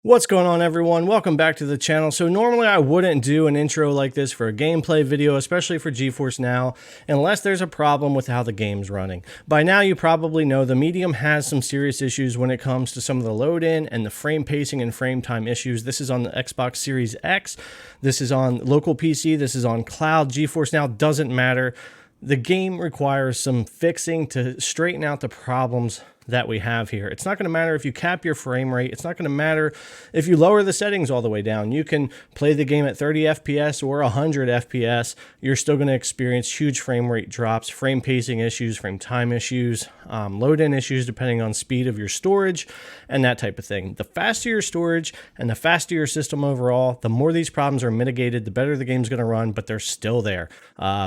What's going on, everyone? Welcome back to the channel. So normally I wouldn't do an intro like this for a gameplay video, especially for Geforce Now, unless there's a problem with how the game's running. By now you probably know the medium has some serious issues when it comes to some of the load in and the frame pacing and frame time issues. This is on the Xbox Series X, this is on local PC, this is on cloud. Geforce Now doesn't matter. The game requires some fixing to straighten out the problems that we have here. It's not going to matter if you cap your frame rate. It's not going to matter if you lower the settings all the way down. You can play the game at 30 FPS or 100 FPS. You're still going to experience huge frame rate drops, frame pacing issues, frame time issues, load-in issues depending on speed of your storage, and that type of thing. The faster your storage and the faster your system overall, the more these problems are mitigated, the better the game's going to run, but they're still there.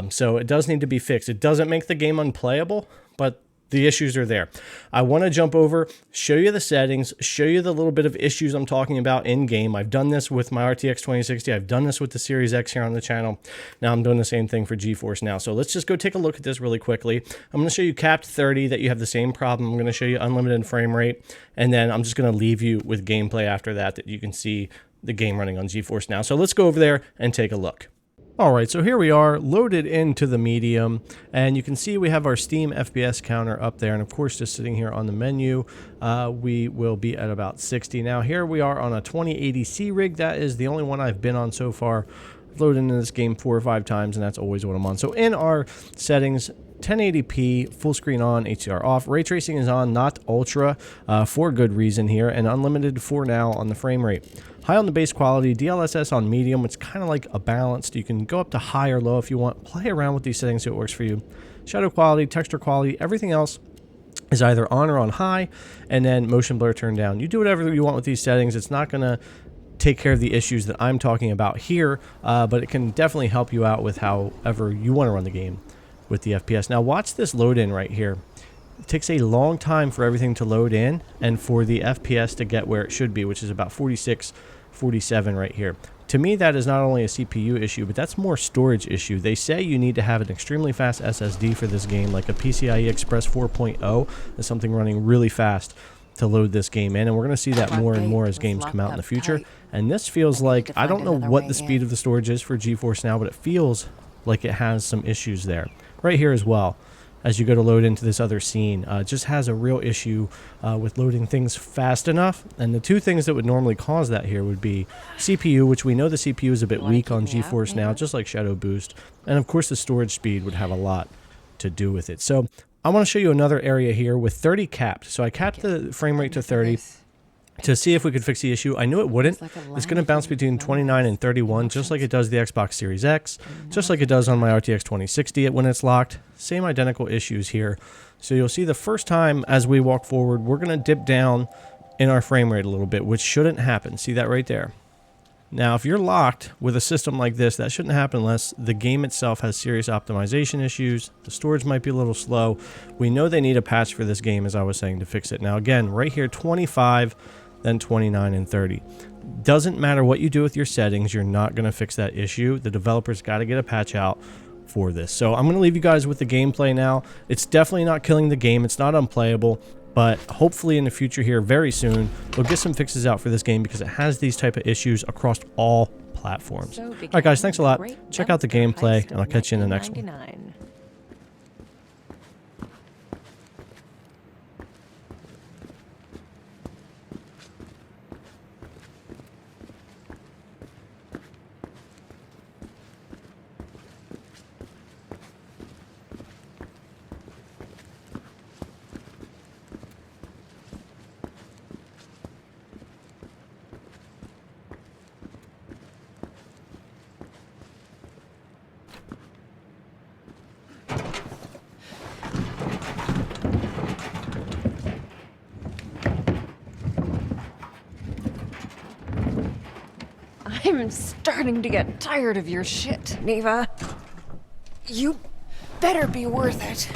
So it does need to be fixed. It doesn't make the game unplayable, but the issues are there. I want to jump over, show you the settings, show you the little bit of issues I'm talking about in game. I've done this with my RTX 2060. I've done this with the Series X here on the channel. Now I'm doing the same thing for Geforce Now. So let's just go take a look at this really quickly. I'm going to show you capped 30, that you have the same problem. I'm going to show you unlimited frame rate, and then I'm just going to leave you with gameplay after that, that you can see the game running on Geforce Now. So let's go over there and take a look. Alright, so here we are loaded into the medium, and you can see we have our Steam FPS counter up there, and of course just sitting here on the menu, we will be at about 60. Now here we are on a 2080C rig. That is the only one I've been on so far. I've loaded into this game 4 or 5 times, and that's always what I'm on. So in our settings, 1080p, full screen on, HDR off, ray tracing is on, not ultra, for good reason here, and unlimited for now on the frame rate. High on the base quality, DLSS on medium, it's kind of like a balanced. You can go up to high or low if you want. Play around with these settings so it works for you. Shadow quality, texture quality, everything else is either on or on high, and then motion blur turned down. You do whatever you want with these settings. It's not going to take care of the issues that I'm talking about here, but it can definitely help you out with however you want to run the game with the FPS. Now watch this load in right here. It takes a long time for everything to load in and for the FPS to get where it should be, which is about 46, 47 right here. To me, that is not only a CPU issue, but that's more storage issue. They say you need to have an extremely fast SSD for this game, like a PCIe Express 4.0 is something running really fast to load this game in, and we're going to see that more and more as games come out in the future. And this feels like, I don't know what the speed of the storage is for Geforce Now, but it feels like it has some issues there. Right here as well, as you go to load into this other scene, it just has a real issue with loading things fast enough. And the two things that would normally cause that here would be CPU, which we know the CPU is a bit weak on Geforce Now, just like Shadow Boost. And of course the storage speed would have a lot to do with it. So I want to show you another area here with 30 capped. So I capped the frame rate to 30 to see if we could fix the issue. I knew it wouldn't. It's going to bounce between 29 and 31, just like it does the Xbox Series X, just like it does on my RTX 2060 when it's locked. Same identical issues here. So you'll see the first time as we walk forward, we're going to dip down in our frame rate a little bit, which shouldn't happen. See that right there? Now, if you're locked with a system like this, that shouldn't happen unless the game itself has serious optimization issues. The storage might be a little slow. We know they need a patch for this game, as I was saying, to fix it. Now, again, right here, 25, then 29 and 30. Doesn't matter what you do with your settings, you're not going to fix that issue. The developers got to get a patch out for this. So I'm going to leave you guys with the gameplay now. It's definitely not killing the game. It's not unplayable. But hopefully in the future here, very soon, we'll get some fixes out for this game because it has these type of issues across all platforms. All right, guys, thanks a lot. Check out the gameplay, and I'll catch you in the next one. I'm starting to get tired of your shit, Neva. You better be worth it.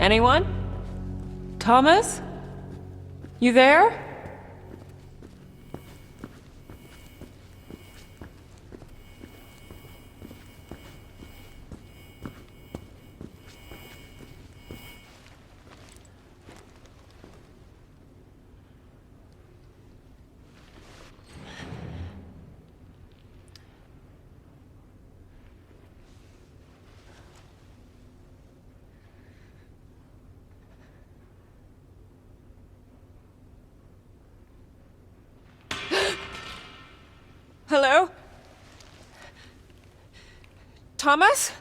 Anyone? Thomas? You there? Hello? Thomas?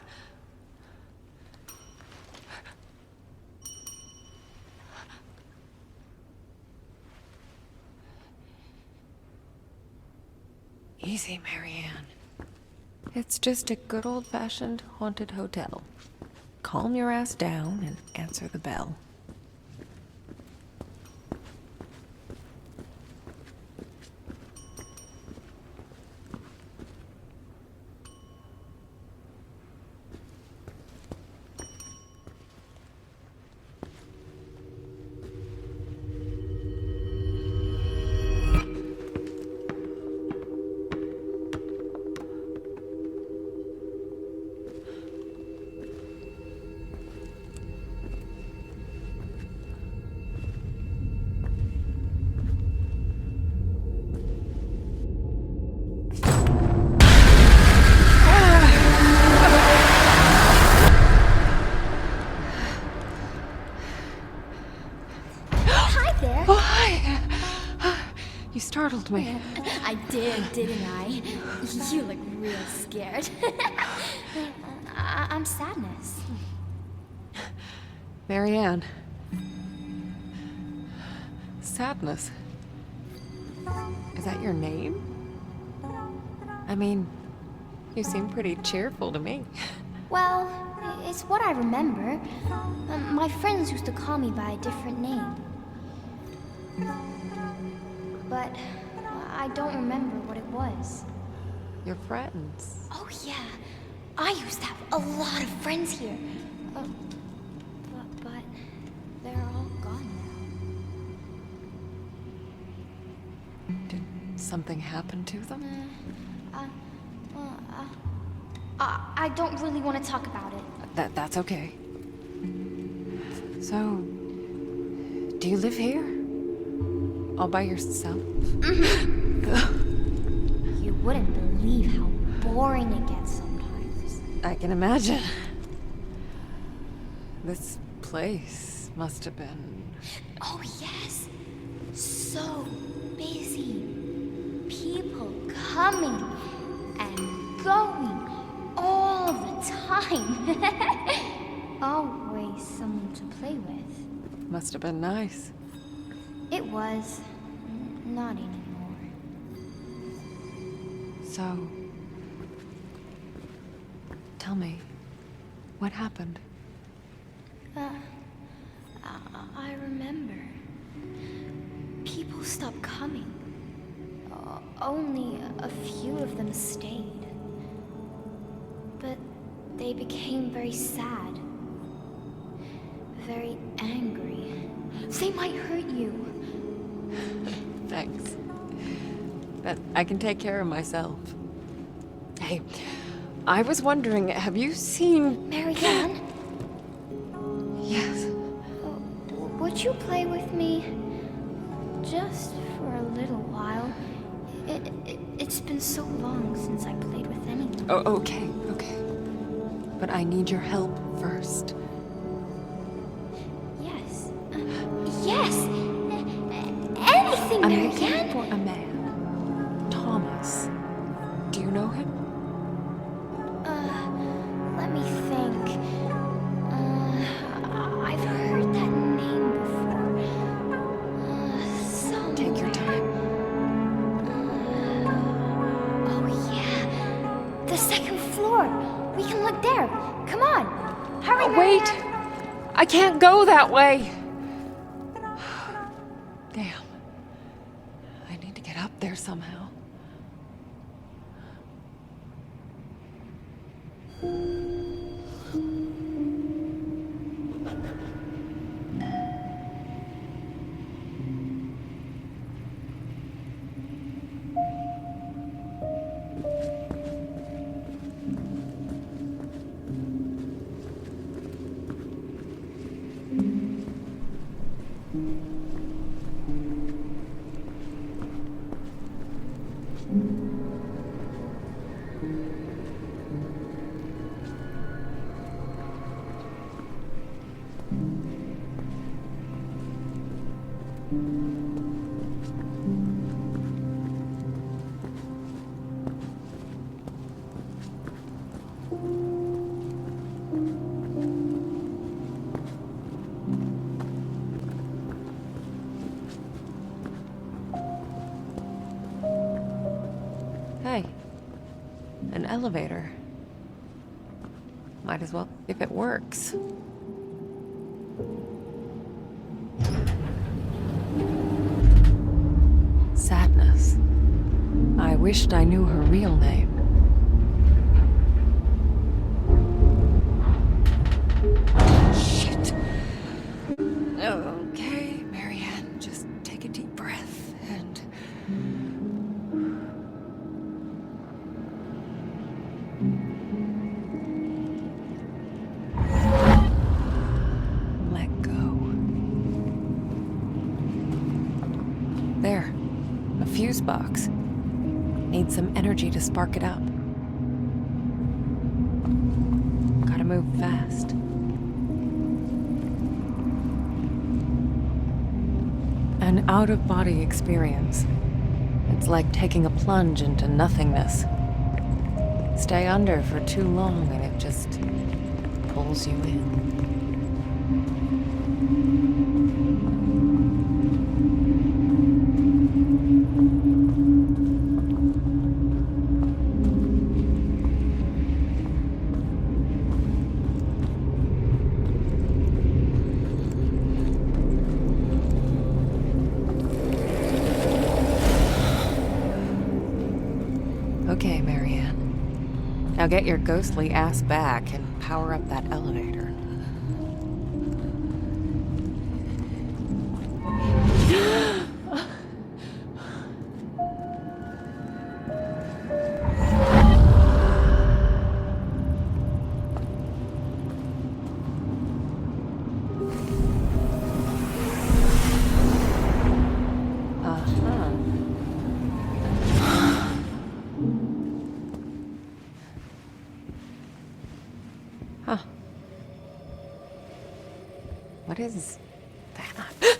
Easy, Marianne. It's just a good old-fashioned haunted hotel. Calm your ass down and answer the bell. You startled me. I did, didn't I? You look real scared. I'm Sadness. Marianne. Sadness. Is that your name? I mean, you seem pretty cheerful to me. Well, it's what I remember. My friends used to call me by a different name. But I don't remember what it was. Your friends. Oh yeah, I used to have a lot of friends here. But they're all gone now. Did something happen to them? I don't really want to talk about it. That's okay. So, do you live here? All by yourself? You wouldn't believe how boring it gets sometimes. I can imagine. This place must have been... Oh yes, so busy. People coming and going all the time. Always someone to play with. Must have been nice. It was. Not anymore. So... Tell me, what happened? I remember. People stopped coming. Only a few of them stayed. But they became very sad. Very angry. They might hurt you. Thanks. But I can take care of myself. Hey, I was wondering, have you seen... Marianne? Yes. Would you play with me? Just for a little while. It's been so long since I played with anyone. Oh, okay. But I need your help first. Yes. Yes! Anything, I'm Marianne! looking for a man. Thomas. Do you know him? Let me think. I've heard that name before. Somewhere. Take your time. Oh yeah. The second floor. We can look there. Come on. Hurry, Wait! Marianne. I can't go that way! Damn. I need to get up there somehow. Hey, an elevator. Might as well if it works. Sadness. I wished I knew her real name. Shit. Okay, Marianne, just take a deep breath and... let go. There. A fuse box. Need some energy to spark it up. Gotta move fast. An out-of-body experience. It's like taking a plunge into nothingness. Stay under for too long and it just pulls you in. Okay, Marianne. Now get your ghostly ass back and power up that elevator. Huh. What is that?